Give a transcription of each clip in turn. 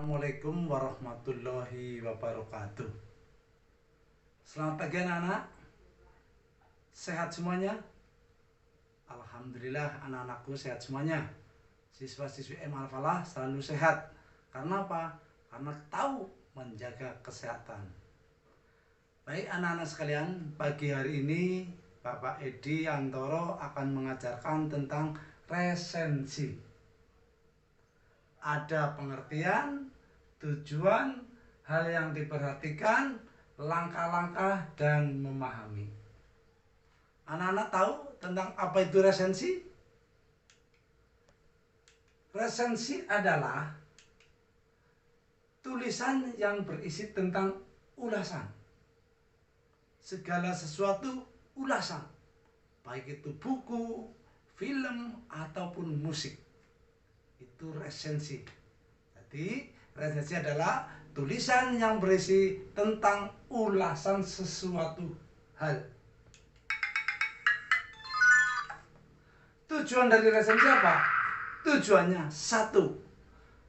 Assalamualaikum warahmatullahi wabarakatuh. Selamat pagi anak-anak. Sehat semuanya? Alhamdulillah anak-anakku sehat semuanya. Siswa-siswi M Al-Falah selalu sehat. Karena apa? Karena tahu menjaga kesehatan. Baik anak-anak sekalian, pagi hari ini Bapak Edi Antoro akan mengajarkan tentang resensi. Ada pengertian, tujuan, hal yang diperhatikan, langkah-langkah, dan memahami. Anak-anak tahu tentang apa itu resensi? Resensi adalah tulisan yang berisi tentang ulasan. Segala sesuatu ulasan, baik itu buku, film, ataupun musik. Itu resensi. Jadi resensi adalah tulisan yang berisi tentang ulasan sesuatu hal. Tujuan dari resensi apa? Tujuannya satu,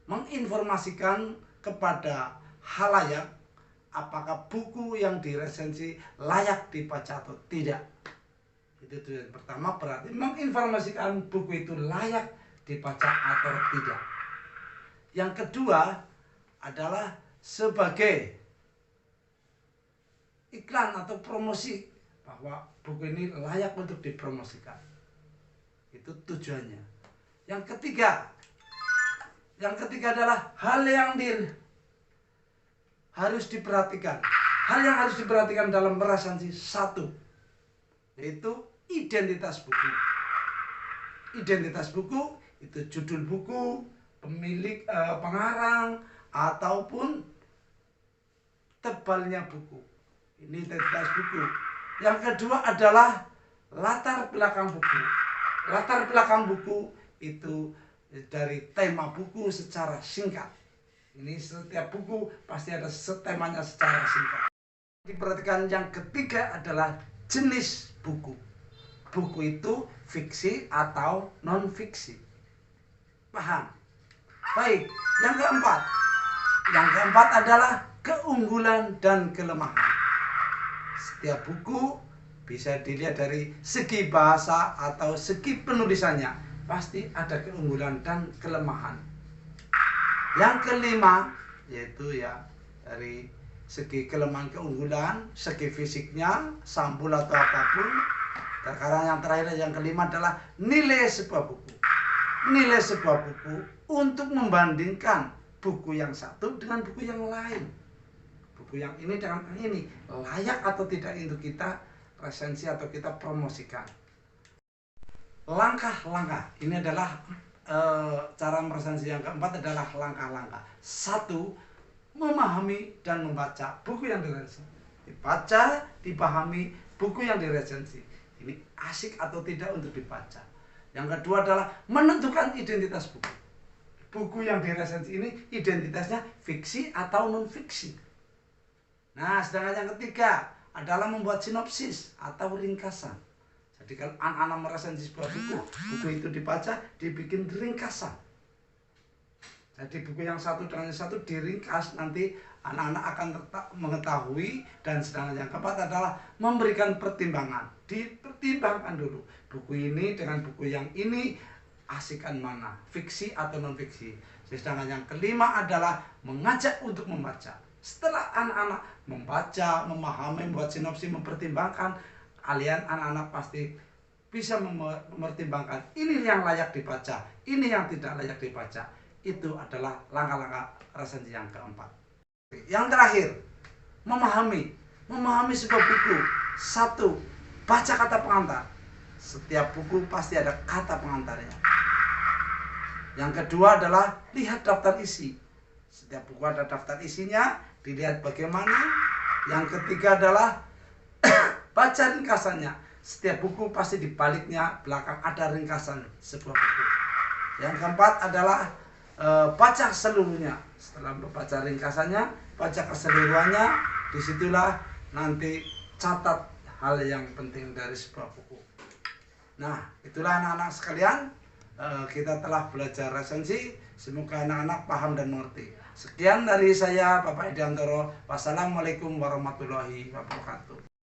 menginformasikan kepada halayak apakah buku yang diresensi layak dibaca atau tidak. Itu tujuan pertama, berarti menginformasikan buku itu layak dibaca atau tidak. Yang kedua adalah sebagai iklan atau promosi bahwa buku ini layak untuk dipromosikan. Itu tujuannya. Yang ketiga adalah hal yang harus diperhatikan. Hal yang harus diperhatikan dalam resensi satu, yaitu identitas buku. Identitas buku itu judul buku, pemilik, pengarang, ataupun tebalnya buku. Ini identitas buku. Yang kedua adalah latar belakang buku. Latar belakang buku itu dari tema buku secara singkat. Ini setiap buku pasti ada temanya secara singkat. Diperhatikan yang ketiga adalah jenis buku. Buku itu fiksi atau non-fiksi. Paham? Baik, yang keempat adalah keunggulan dan kelemahan. Setiap buku bisa dilihat dari segi bahasa atau segi penulisannya. Pasti ada keunggulan dan kelemahan. Yang kelima, yaitu dari segi kelemahan keunggulan, segi fisiknya, sampul atau apapun. Sekarang yang terakhir, yang kelima adalah nilai sebuah buku. Nilai sebuah buku untuk membandingkan buku yang satu dengan buku yang lain. Buku yang ini dengan yang ini layak atau tidak untuk kita resensi atau kita promosikan. Langkah-langkah ini adalah cara meresensi. Yang keempat adalah langkah-langkah. Satu, memahami dan membaca buku yang diresensi. Dibaca, dipahami buku yang diresensi. Ini asik atau tidak untuk dibaca. Yang kedua adalah menentukan identitas buku. Buku yang diresensi ini identitasnya fiksi atau non-fiksi. Nah, sedangkan yang ketiga adalah membuat sinopsis atau ringkasan. Jadi kalau anak-anak meresensi sebuah buku, buku itu dibaca, dibikin ringkasan. Jadi buku yang satu dengan yang satu diringkas, nanti anak-anak akan mengetahui. Dan sedangkan yang keempat adalah memberikan pertimbangan. Dipertimbangkan dulu buku ini dengan buku yang ini asikan mana, fiksi atau non fiksi. Sedangkan yang kelima adalah mengajak untuk membaca. Setelah anak-anak membaca, memahami, membuat sinopsis, mempertimbangkan, kalian anak-anak pasti bisa mempertimbangkan ini yang layak dibaca, ini yang tidak layak dibaca. Itu adalah langkah-langkah resensi yang keempat. Yang terakhir, memahami sebuah buku. Satu, baca kata pengantar. Setiap buku pasti ada kata pengantarnya. Yang kedua adalah lihat daftar isi. Setiap buku ada daftar isinya, dilihat bagaimana. Yang ketiga adalah baca ringkasannya. Setiap buku pasti di baliknya belakang ada ringkasan sebuah buku. Yang keempat adalah baca seluruhnya. Setelah membaca ringkasannya, baca keseluruhannya, disitulah nanti catat hal yang penting dari sebuah buku. Nah, itulah anak-anak sekalian, kita telah belajar resensi. Semoga anak-anak paham dan mengerti. Sekian dari saya, Bapak Ediantoro. Wassalamualaikum warahmatullahi wabarakatuh.